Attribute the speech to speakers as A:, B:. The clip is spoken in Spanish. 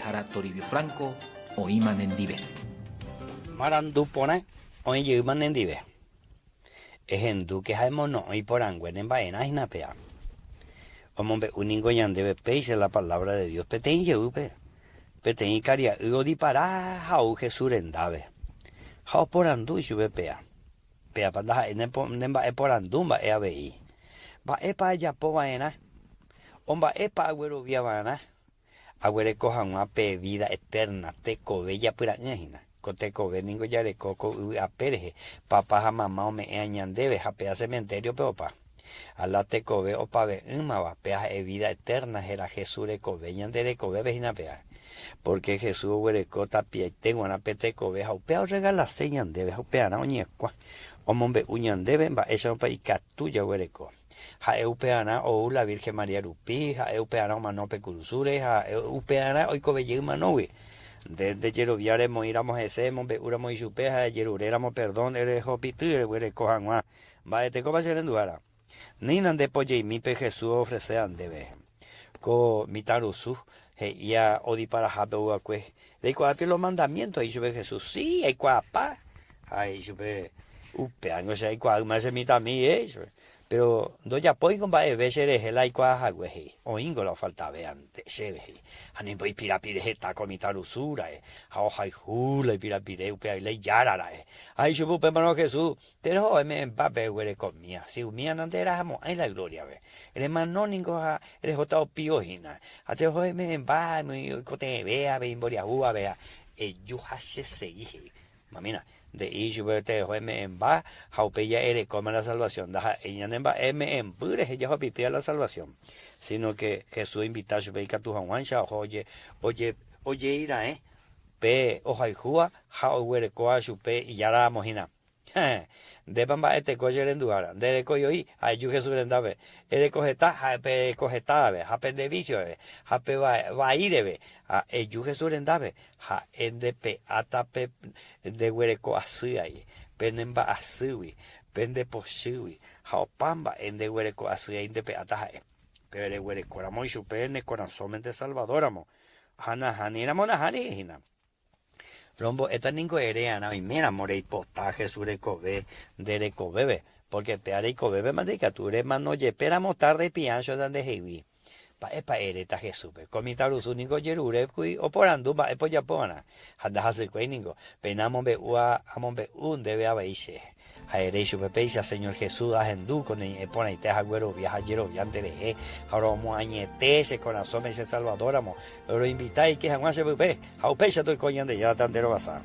A: Jara Toribio Franco, Oiman Endive.
B: Marandu pone, hoy Yuman Endive. Ejendu que hay mono y por angüen en vaina y napea. Hombre, un ingoyan debe pedirse la palabra de Dios. Peten yeupe. Peten y caria, udi para, jau Jesús endave. Jau por andu y sube pea. Pea para en por andumba e abei. Va epa allá po vaina. Omba epa agüero via vaina. Agüere coja una vida eterna, teco bella pura ñajina. Coteco ve ningo yare coco a pereje. Papá ja mamá o me añandebe, japea cementerio peopa. A la teco ve opa ve va pea vida eterna, era Jesús de cobe, ñandere cobe vejina pea. Porque Jesús huereco tapie tengo una peteco ve, jaupea regala señandebe, jaupea na oñecua. Omombe uñandebe, va esa opa y catuya huereco. Ja eupeana o la Virgen María Rupi, ja eupeana o manope curusure, ja eupeana o icobelle manowe. Desde Yeroviare moiramos ese, monbe uramos y supeja, yeruréramos perdón, eres hopiture, huere cojanua. Va este copa se renduara. Ni nan de polle y mi pe Jesús ofrece andebe. Co mitarusu, ya odi para jape uacue. De cuapie los mandamientos, ahí sube Jesús. Sí, hay cuapa. Ahí sube. Upeango se hay cuapa, más se mita a mí, Pero doña poi con va a ver el aikua hagüeji o ingolo falta veante se ve ani poi pirapire heta comita usura ha hoi hula pirapire upe le yarara ai shubu pe mano Jesús pero me empape huele comía si umía nandera amo ai la gloria ve el mano ningo ha el jota piojina ate hoy me empa muy cote vea ve imboria ua vea yu hashe sei mamina de Ishubete me en va, Jaupeya ere come la salvación, da ella nemba en pure, ella hopitea la salvación, sino que Jesús invita a su beca tu Juancha, oye, ira, pe, ojaijua, jauere coa su pe y ya la mojina. De bamba este coger en duara, de coyo y hay yo Jesús en dave, ere cogeta, jape cogeta, jape de vicio, jape va a ir de a yo Jesús en dave, ja en de pe atape de huereco así ahí, penemba así, pende poshui, ja pamba en de huereco así en de pe ataje, pero el huereco era muy superne corazón de salvadoramo, hana hanina mona hanina. Rombo esta ningo ereana y mira more potaje surecobe de cobebe porque peare y cobebe mandicature mano ye peramos tarde piancho donde hewi pa epa ereta Jesús comitaru su ningo yerure kui oporando ba epo yapona handa hase kui ningo penamo be ua amombe un debe abaise Jaereishu pepeisa Señor Jesús ajendu con el pone te agüero viaja yero viante de ahora mo añete se corazón me se salvador amo lo invitáis que jamás se pepe jaupeisa estoy coñando ya tandero basa.